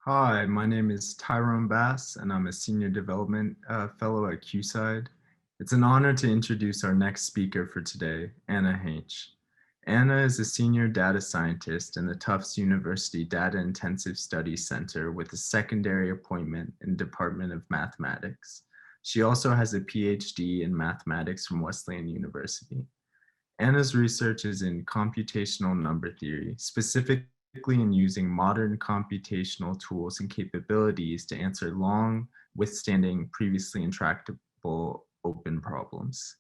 Hi, my name is Tyrone Bass, and I'm a Senior Development Fellow at QSide. It's an honor to introduce our next speaker for today, Anna Haensch. Anna is a Senior Data Scientist in the Tufts University Data Intensive Studies Center with a secondary appointment in the Department of Mathematics. She also has a Ph.D. in Mathematics from Wesleyan University. Anna's research is in computational number theory, specifically in using modern computational tools and capabilities to answer long withstanding previously intractable open problems.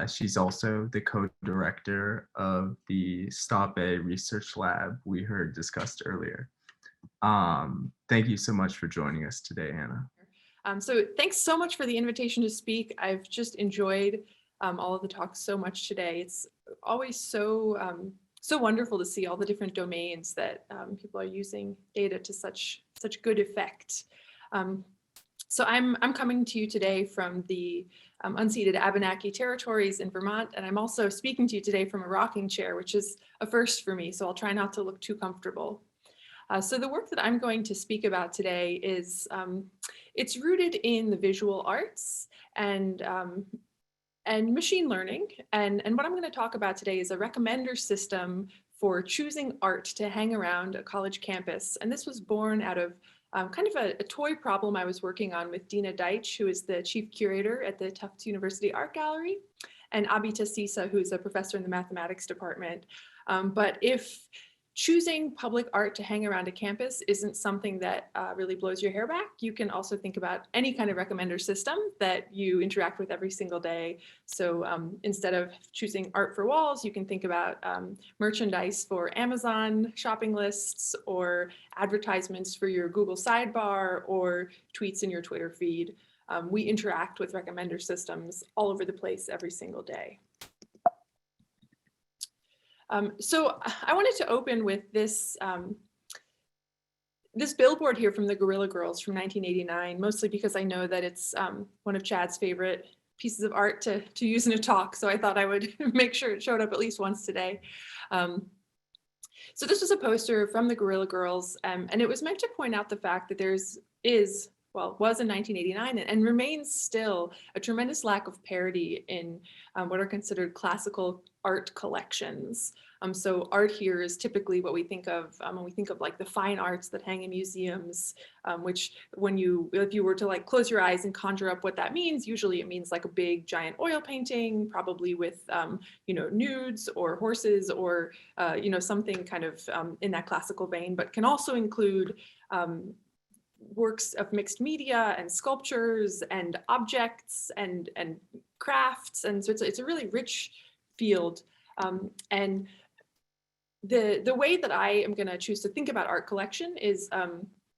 She's also the co-director of the Stop A research lab we heard discussed earlier. Thank you so much for joining us today, Anna. So thanks so much for the invitation to speak. I've just enjoyed all of the talks so much today. It's always so wonderful to see all the different domains that people are using data to such good effect. So I'm coming to you today from the unceded Abenaki territories in Vermont, and I'm also speaking to you today from a rocking chair, which is a first for me, so I'll try not to look too comfortable. So the work that I'm going to speak about today is, it's rooted in the visual arts and machine learning. And what I'm going to talk about today is a recommender system for choosing art to hang around a college campus. And this was born out of kind of a toy problem I was working on with Dina Deitch, who is the chief curator at the Tufts University Art Gallery, and Abita Sisa, who's a professor in the mathematics department. But if choosing public art to hang around a campus isn't something that really blows your hair back, you can also think about any kind of recommender system that you interact with every single day. So instead of choosing art for walls, you can think about merchandise for Amazon shopping lists, or advertisements for your Google sidebar, or tweets in your Twitter feed. We interact with recommender systems all over the place every single day. So I wanted to open with this, this billboard here from the Guerrilla Girls from 1989, mostly because I know that it's one of Chad's favorite pieces of art to use in a talk. So I thought I would make sure it showed up at least once today. So this was a poster from the Guerrilla Girls, and it was meant to point out the fact that was in 1989 and remains still a tremendous lack of parity in what are considered classical art collections. So art here is typically what we think of when we think of like the fine arts that hang in museums, which if you were to like close your eyes and conjure up what that means, usually it means like a big giant oil painting, probably with nudes or horses or something kind of in that classical vein, but can also include works of mixed media and sculptures and objects and crafts. And so it's a really rich field. And the way that I am going to choose to think about art collection is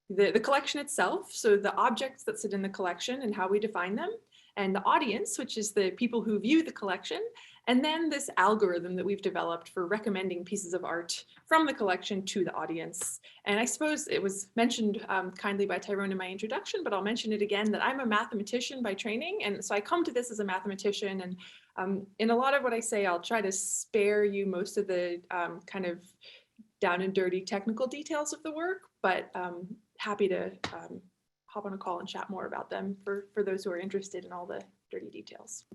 the collection itself. So the objects that sit in the collection and how we define them, and the audience, which is the people who view the collection, and then this algorithm that we've developed for recommending pieces of art from the collection to the audience. And I suppose it was mentioned kindly by Tyrone in my introduction, but I'll mention it again, that I'm a mathematician by training. And so I come to this as a mathematician, and in a lot of what I say, I'll try to spare you most of the kind of down and dirty technical details of the work, but happy to hop on a call and chat more about them for those who are interested in all the dirty details.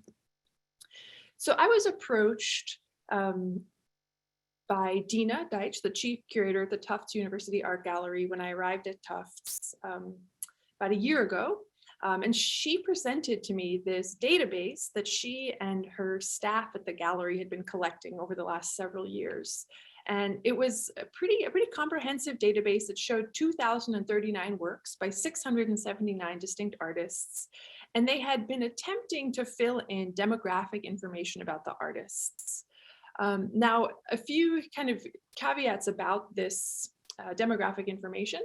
So I was approached by Dina Deitch, the chief curator at the Tufts University Art Gallery, when I arrived at Tufts about a year ago. And she presented to me this database that she and her staff at the gallery had been collecting over the last several years. And it was a pretty comprehensive database that showed 2,039 works by 679 distinct artists. And they had been attempting to fill in demographic information about the artists. Now, a few kind of caveats about this demographic information.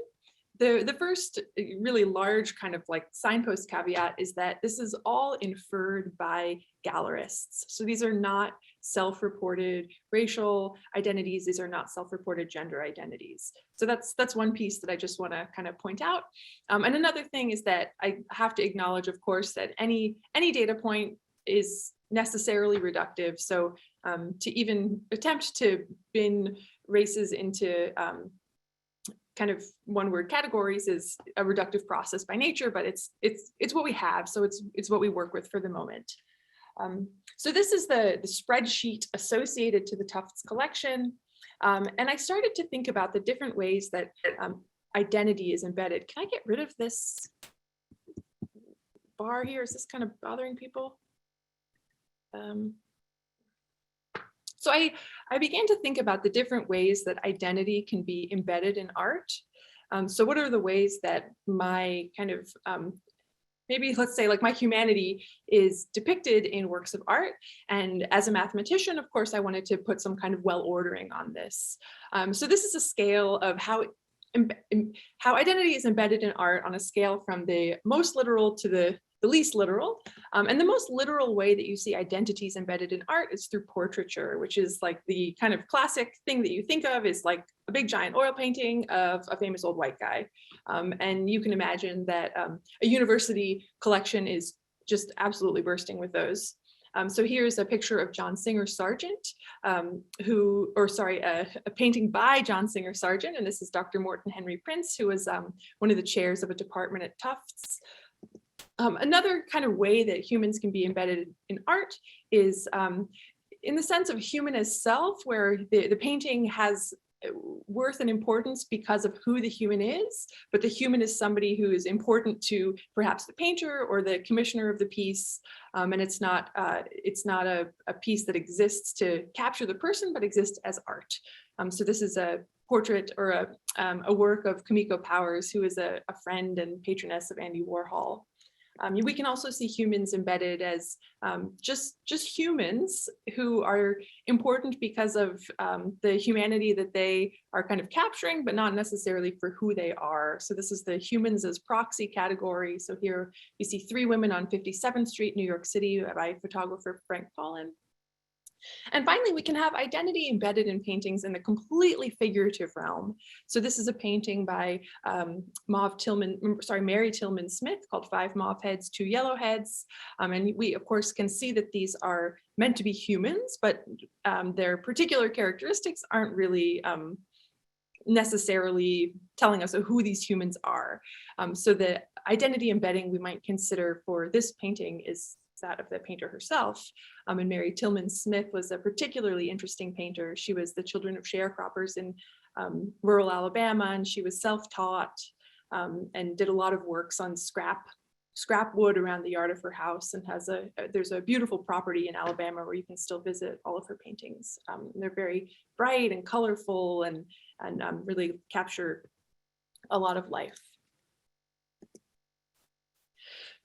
The first really large kind of like signpost caveat is that this is all inferred by gallerists. So these are not self-reported racial identities. These are not self-reported gender identities. So that's one piece that I just want to kind of point out. And another thing is that I have to acknowledge, of course, that any data point is necessarily reductive. So to even attempt to bin races into kind of one-word categories is a reductive process by nature, but it's what we have, so it's what we work with for the moment. So this is the spreadsheet associated to the Tufts collection, and I started to think about the different ways that identity is embedded. Can I get rid of this bar here? Is this kind of bothering people? So I began to think about the different ways that identity can be embedded in art. So what are the ways that my kind of, maybe let's say like my humanity is depicted in works of art. And as a mathematician, of course, I wanted to put some kind of well ordering on this. So this is a scale of how identity is embedded in art on a scale from the most literal to the least literal. And the most literal way that you see identities embedded in art is through portraiture, which is like the kind of classic thing that you think of is like a big giant oil painting of a famous old white guy. And you can imagine that a university collection is just absolutely bursting with those. So here's a picture of John Singer Sargent, a painting by John Singer Sargent, and this is Dr. Morton Henry Prince, who was one of the chairs of a department at Tufts. Another kind of way that humans can be embedded in art is in the sense of human as self, where the painting has worth and importance because of who the human is, but the human is somebody who is important to perhaps the painter or the commissioner of the piece, and it's not a piece that exists to capture the person, but exists as art. So this is a portrait or a work of Kamiko Powers, who is a friend and patroness of Andy Warhol. We can also see humans embedded as just humans who are important because of the humanity that they are kind of capturing, but not necessarily for who they are. So this is the humans as proxy category. So here you see 3 women on 57th Street, New York City, by photographer Frank Paulin. And finally, we can have identity embedded in paintings in the completely figurative realm. So this is a painting by Mary Tillman Smith called 5 Mauve Heads, 2 Yellow Heads. And we, of course, can see that these are meant to be humans, but their particular characteristics aren't really necessarily telling us who these humans are. So the identity embedding we might consider for this painting is that of the painter herself. And Mary Tillman Smith was a particularly interesting painter. She was the children of sharecroppers in rural Alabama, and she was self-taught and did a lot of works on scrap wood around the yard of her house, and there's a beautiful property in Alabama where you can still visit all of her paintings. They're very bright and colorful and really capture a lot of life.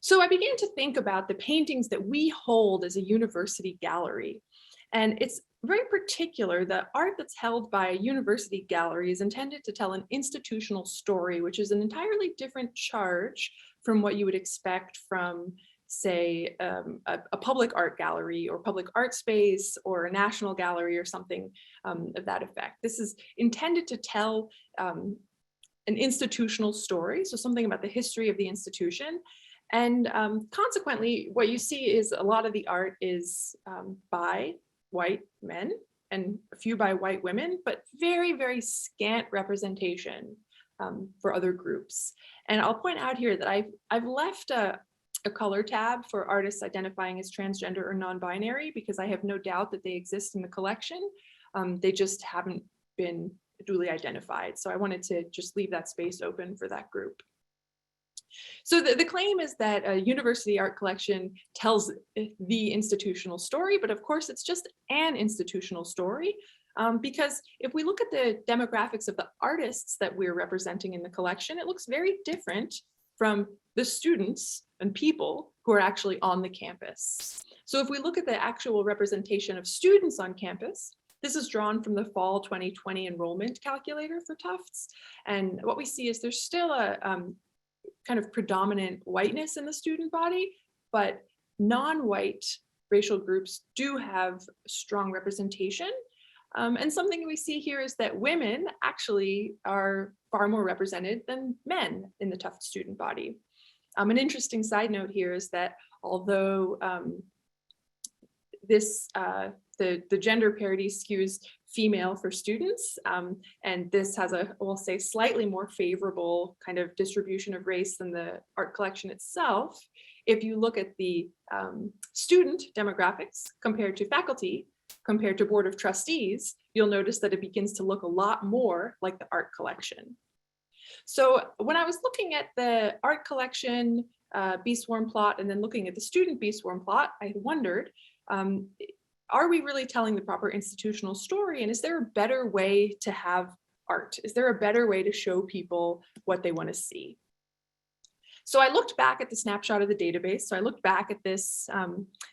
So I began to think about the paintings that we hold as a university gallery. And it's very particular that art that's held by a university gallery is intended to tell an institutional story, which is an entirely different charge from what you would expect from, say, a public art gallery or public art space or a national gallery or something of that effect. This is intended to tell an institutional story, so something about the history of the institution. And consequently, what you see is a lot of the art is by white men and a few by white women, but very, very scant representation for other groups. And I'll point out here that I've left a color tab for artists identifying as transgender or non-binary, because I have no doubt that they exist in the collection. They just haven't been duly identified. So I wanted to just leave that space open for that group. So the claim is that a university art collection tells the institutional story, but of course it's just an institutional story, because if we look at the demographics of the artists that we're representing in the collection, it looks very different from the students and people who are actually on the campus. So if we look at the actual representation of students on campus, this is drawn from the fall 2020 enrollment calculator for Tufts. And what we see is there's still a kind of predominant whiteness in the student body, but non-white racial groups do have strong representation. And something we see here is that women actually are far more represented than men in the Tufts student body. An interesting side note here is that although the gender parity skews female for students. And this has a, we'll say, slightly more favorable kind of distribution of race than the art collection itself. If you look at the student demographics compared to faculty, compared to Board of Trustees, you'll notice that it begins to look a lot more like the art collection. So when I was looking at the art collection bee swarm plot and then looking at the student bee swarm plot, I wondered, are we really telling the proper institutional story? And is there a better way to have art? Is there a better way to show people what they want to see? So I looked back at the snapshot of the database. So I looked back at this,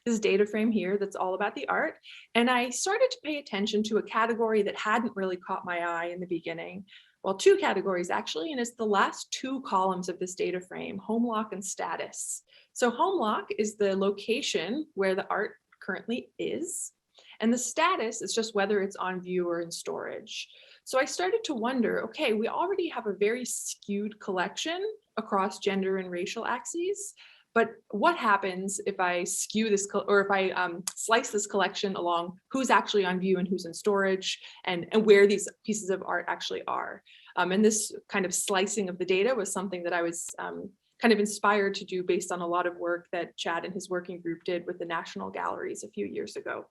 this data frame here that's all about the art. And I started to pay attention to a category that hadn't really caught my eye in the beginning. Well, two categories actually, and it's the last two columns of this data frame, home lock and status. So home lock is the location where the art currently is, and the status is just whether it's on view or in storage. So I started to wonder, okay, we already have a very skewed collection across gender and racial axes, but what happens if I skew this, or if I slice this collection along who's actually on view and who's in storage, and where these pieces of art actually are? And this kind of slicing of the data was something that I was kind of inspired to do based on a lot of work that Chad and his working group did with the National Galleries a few years ago.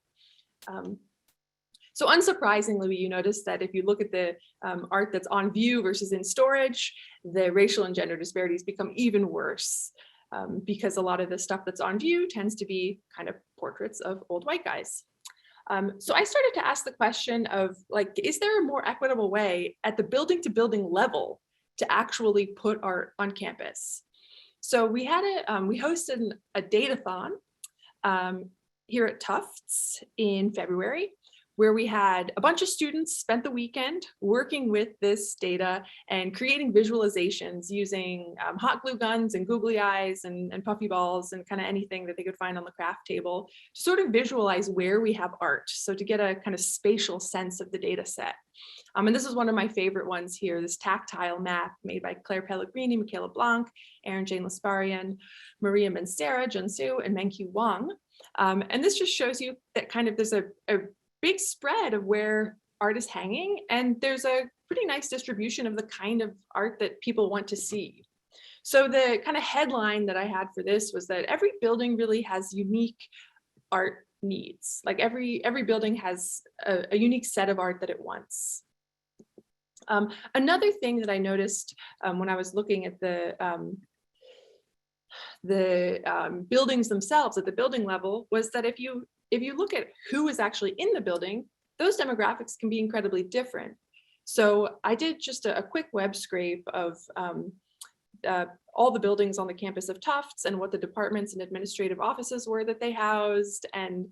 So unsurprisingly, you notice that if you look at the art that's on view versus in storage, the racial and gender disparities become even worse, because a lot of the stuff that's on view tends to be kind of portraits of old white guys. So I started to ask the question of, like, is there a more equitable way at the building to building level to actually put art on campus? So we had we hosted a datathon here at Tufts in February, where we had a bunch of students spent the weekend working with this data and creating visualizations using hot glue guns and googly eyes and puffy balls and kind of anything that they could find on the craft table to sort of visualize where we have art. So to get a kind of spatial sense of the data set. And this is one of my favorite ones here, this tactile map made by Claire Pellegrini, Michaela Blanc, Erin Jane Lasparian, Maria Mancera, Junsu, and Menkyu Wang. And this just shows you that kind of there's a big spread of where art is hanging, and there's a pretty nice distribution of the kind of art that people want to see. So the kind of headline that I had for this was that every building really has unique art needs. Like every building has a unique set of art that it wants. Another thing that I noticed when I was looking at the buildings themselves at the building level was that if you look at who is actually in the building, those demographics can be incredibly different. So I did just a quick web scrape of all the buildings on the campus of Tufts and what the departments and administrative offices were that they housed. And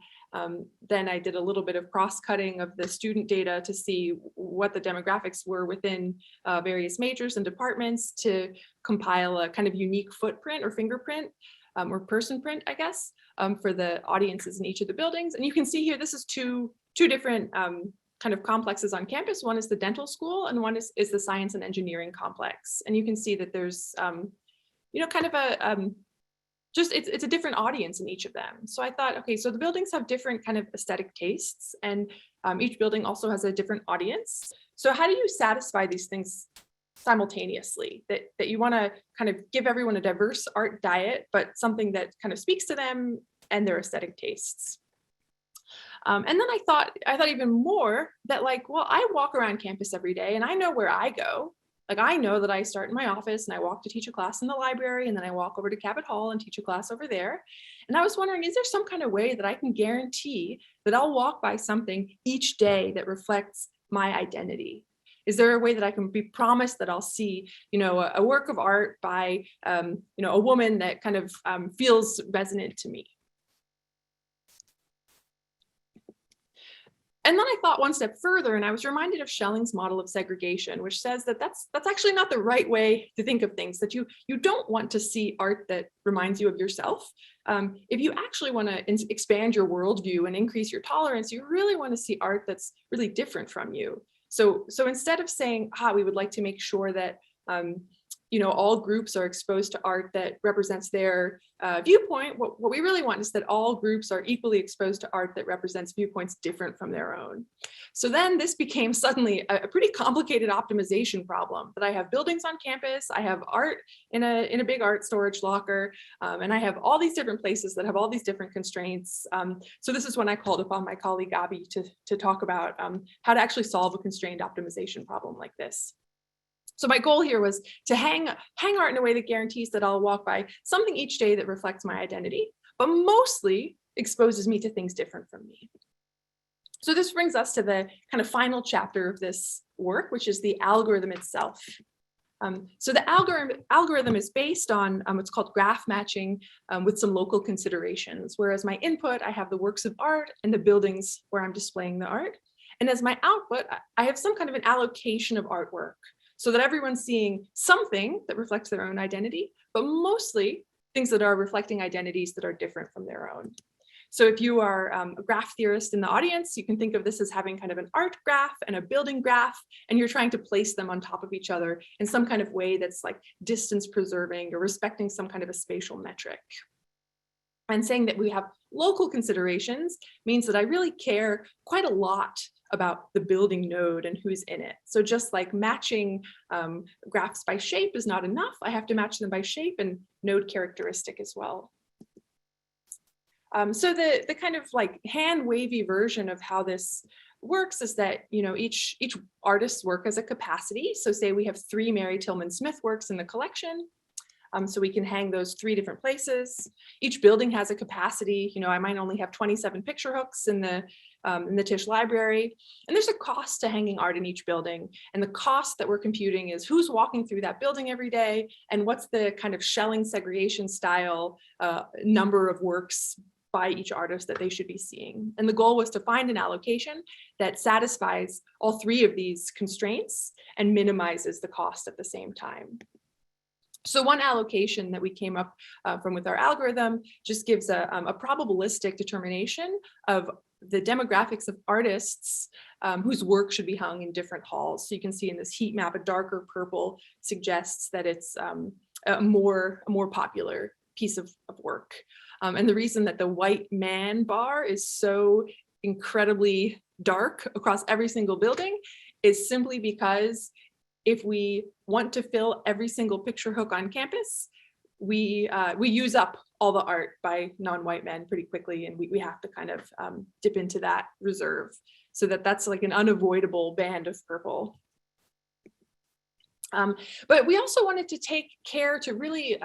then I did a little bit of cross-cutting of the student data to see what the demographics were within various majors and departments to compile a kind of unique footprint or fingerprint or person print, I guess, for the audiences in each of the buildings. And you can see here, this is two different kind of complexes on campus. One is the dental school and one is the science and engineering complex. And you can see that there's, you know, kind of a, just it's a different audience in each of them. So I thought, okay, so the buildings have different kind of aesthetic tastes, and each building also has a different audience. So how do you satisfy these things simultaneously, that you want to kind of give everyone a diverse art diet, but something that kind of speaks to them and their aesthetic tastes? And then I thought even more that, like, well, I walk around campus every day and I know where I go. Like, I know that I start in my office and I walk to teach a class in the library, and then I walk over to Cabot Hall and teach a class over there. And I was wondering, is there some kind of way that I can guarantee that I'll walk by something each day that reflects my identity? Is there a way that I can be promised that I'll see, you know, a work of art by, you know, a woman that kind of feels resonant to me? And then I thought one step further, and I was reminded of Schelling's model of segregation, which says that that's actually not the right way to think of things, that you don't want to see art that reminds you of yourself. If you actually want to expand your worldview and increase your tolerance, you really want to see art that's really different from you. So instead of saying, we would like to make sure that all groups are exposed to art that represents their viewpoint. What we really want is that all groups are equally exposed to art that represents viewpoints different from their own. So then this became suddenly a pretty complicated optimization problem, that I have buildings on campus, I have art in a big art storage locker, and I have all these different places that have all these different constraints. So this is when I called upon my colleague Abby to talk about how to actually solve a constrained optimization problem like this. So my goal here was to hang art in a way that guarantees that I'll walk by something each day that reflects my identity, but mostly exposes me to things different from me. So this brings us to the kind of final chapter of this work, which is the algorithm itself. So the algorithm is based on what's called graph matching with some local considerations, whereas my input, I have the works of art and the buildings where I'm displaying the art. And as my output, I have some kind of an allocation of artwork, so that everyone's seeing something that reflects their own identity, but mostly things that are reflecting identities that are different from their own. So if you are a graph theorist in the audience, you can think of this as having kind of an art graph and a building graph, and you're trying to place them on top of each other in some kind of way that's like distance preserving or respecting some kind of a spatial metric. And saying that we have local considerations means that I really care quite a lot about the building node and who's in it. So just like matching graphs by shape is not enough, I have to match them by shape and node characteristic as well. So the kind of like hand wavy version of how this works is that each artist's work has a capacity. So say we have 3 Mary Tillman Smith works in the collection. So we can hang those 3 different places. Each building has a capacity. I might only have 27 picture hooks in the Tisch library. And there's a cost to hanging art in each building. And the cost that we're computing is who's walking through that building every day, and what's the kind of Schelling segregation style number of works by each artist that they should be seeing. And the goal was to find an allocation that satisfies all 3 of these constraints and minimizes the cost at the same time. So one allocation that we came up from with our algorithm just gives a probabilistic determination of the demographics of artists whose work should be hung in different halls. So you can see in this heat map, a darker purple suggests that it's a more popular piece of work. And the reason that the white man bar is so incredibly dark across every single building is simply because if we want to fill every single picture hook on campus, we use up all the art by non-white men pretty quickly, and we have to kind of dip into that reserve, so that's like an unavoidable band of purple. But we also wanted to take care to really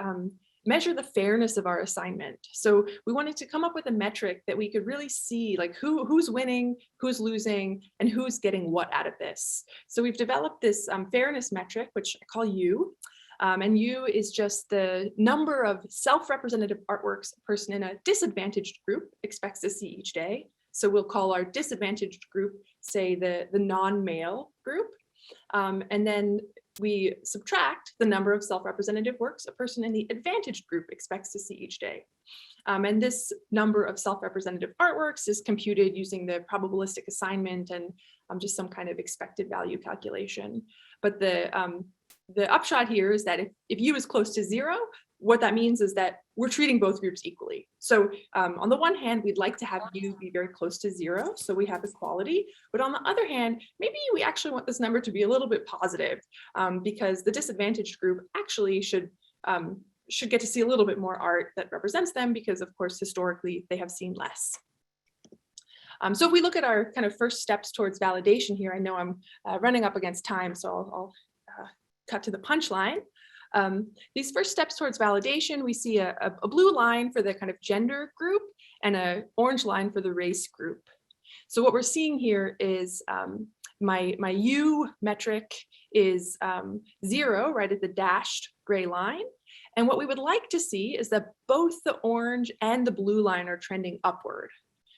measure the fairness of our assignment. So we wanted to come up with a metric that we could really see, like who's winning, who's losing, and who's getting what out of this. So we've developed this fairness metric, which I call U. And U is just the number of self-representative artworks a person in a disadvantaged group expects to see each day. So we'll call our disadvantaged group, say the non-male group. And then we subtract the number of self-representative works a person in the advantaged group expects to see each day. And this number of self-representative artworks is computed using the probabilistic assignment and just some kind of expected value calculation. But the upshot here is that if U is close to 0, what that means is that we're treating both groups equally. So on the one hand, we'd like to have U be very close to 0, so we have equality. But on the other hand, maybe we actually want this number to be a little bit positive, because the disadvantaged group actually should get to see a little bit more art that represents them, because of course, historically, they have seen less. So if we look at our kind of first steps towards validation here, I know I'm running up against time, so I'll cut to the punchline. These first steps towards validation, we see a blue line for the kind of gender group and an orange line for the race group. So what we're seeing here is my U metric is 0, right at the dashed gray line. And what we would like to see is that both the orange and the blue line are trending upward.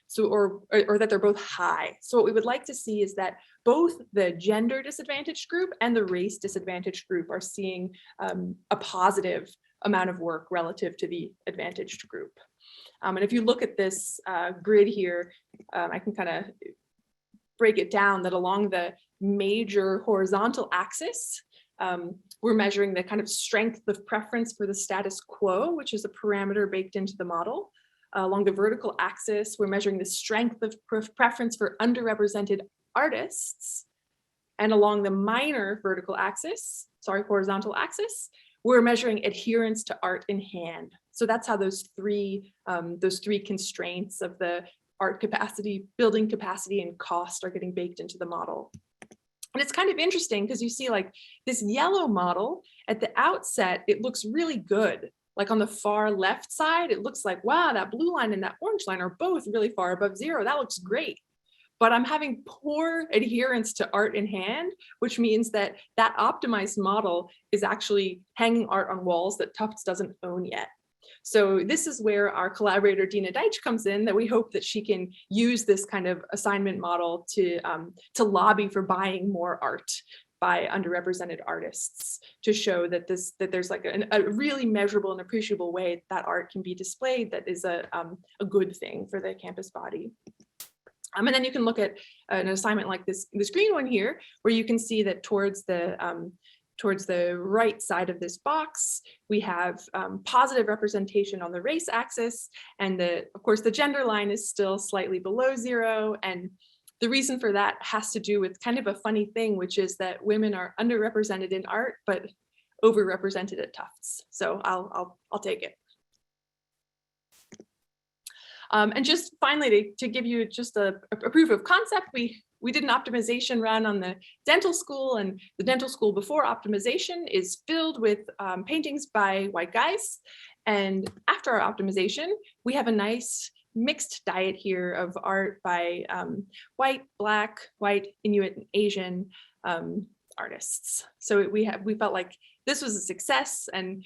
So, or that they're both high. So what we would like to see is that both the gender disadvantaged group and the race disadvantaged group are seeing a positive amount of work relative to the advantaged group. And if you look at this grid here, I can kind of break it down that along the major horizontal axis, We're measuring the kind of strength of preference for the status quo, which is a parameter baked into the model. Along the vertical axis, we're measuring the strength of preference for underrepresented artists. And along the minor vertical axis, horizontal axis, we're measuring adherence to art in hand. So that's how those three constraints of the art capacity, building capacity, and cost are getting baked into the model. And it's kind of interesting because you see like this yellow model at the outset, it looks really good. Like on the far left side, it looks like, wow, that blue line and that orange line are both really far above zero. That looks great. But I'm having poor adherence to art in hand, which means that that optimized model is actually hanging art on walls that Tufts doesn't own yet. So this is where our collaborator Dina Deitch comes in, that we hope that she can use this kind of assignment model to lobby for buying more art by underrepresented artists, to show that there's like a really measurable and appreciable way that art can be displayed that is a good thing for the campus body. And then you can look at an assignment like this green one here, where you can see that towards the right side of this box, we have positive representation on the race axis, and of course the gender line is still slightly below zero. And the reason for that has to do with kind of a funny thing, which is that women are underrepresented in art, but overrepresented at Tufts. So I'll take it. And just finally, to give you just a proof of concept, we did an optimization run on the dental school, and the dental school before optimization is filled with paintings by white guys. And after our optimization, we have a nice mixed diet here of art by white, Black, white, Inuit, and Asian artists. So we felt like this was a success, and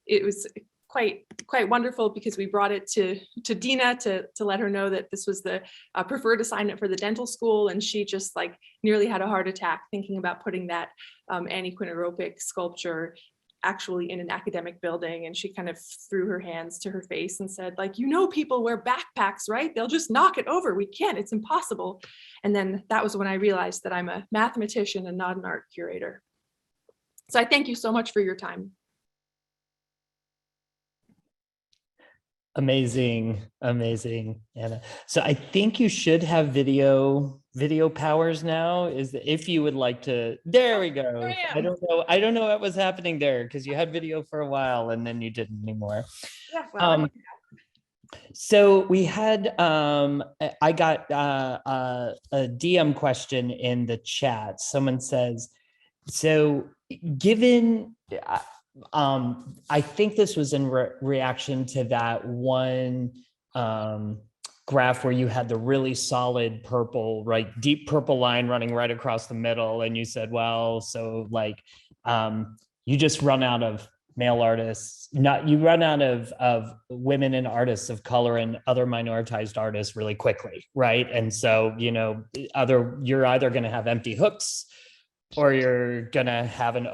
it was quite wonderful because we brought it to Dina to let her know that this was the preferred assignment for the dental school, and she just like nearly had a heart attack thinking about putting that Annie Quinniropic sculpture actually in an academic building, and she kind of threw her hands to her face and said, like, people wear backpacks, right? They'll just knock it over. We can't, it's impossible. And then that was when I realized that I'm a mathematician and not an art curator. So I thank you so much for your time. Amazing, amazing, Anna. So I think you should have video powers now. If you would like to, there we go. I don't know what was happening there because you had video for a while and then you didn't anymore. Yeah, well, so we had I got a DM question in the chat. Someone says, so given I think this was in reaction to that one graph where you had the really solid purple, right, deep purple line running right across the middle, and you said, well, so like you just run out of male artists, you run out of women and artists of color and other minoritized artists really quickly, right? And so you're either going to have empty hooks, or you're going to have an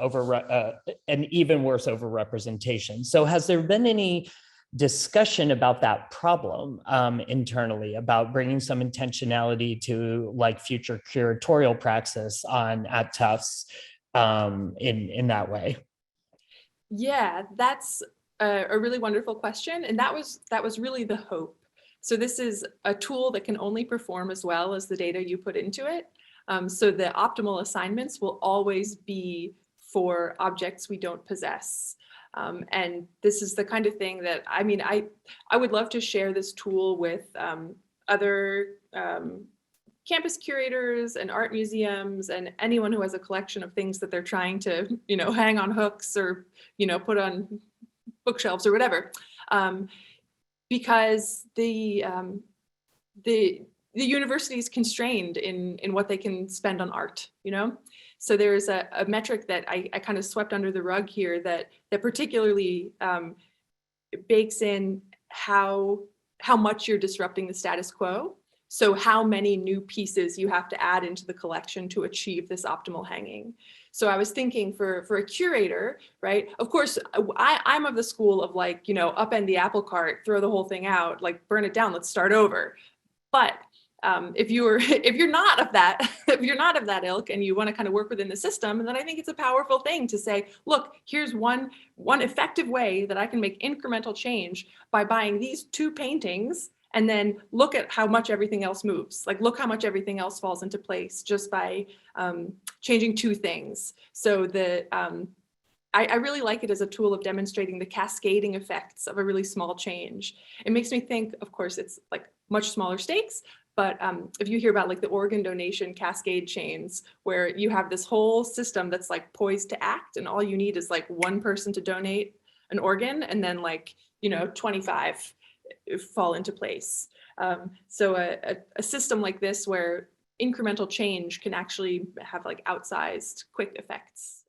even worse overrepresentation. So has there been any discussion about that problem internally, about bringing some intentionality to like future curatorial praxis at Tufts in that way? Yeah, that's a really wonderful question. And that was really the hope. So this is a tool that can only perform as well as the data you put into it. So the optimal assignments will always be for objects we don't possess. And this is the kind of thing that, I would love to share this tool with other campus curators and art museums and anyone who has a collection of things that they're trying to, hang on hooks or, put on bookshelves or whatever. Because the university is constrained in what they can spend on art, So there's a metric that I kind of swept under the rug here that particularly bakes in how much you're disrupting the status quo. So how many new pieces you have to add into the collection to achieve this optimal hanging. So I was thinking for a curator, right? Of course, I'm of the school of like, upend the apple cart, throw the whole thing out, like burn it down, let's start over. But if you're not of that, if you're not of that ilk and you want to kind of work within the system, then I think it's a powerful thing to say, look, here's one effective way that I can make incremental change by buying these 2 paintings, and then look at how much everything else moves. Like, look how much everything else falls into place just by changing 2 things. So I really like it as a tool of demonstrating the cascading effects of a really small change. It makes me think, of course, it's like much smaller stakes, but if you hear about like the organ donation cascade chains, where you have this whole system that's like poised to act, and all you need is like 1 person to donate an organ, and then like, 25 fall into place. So a system like this where incremental change can actually have like outsized quick effects.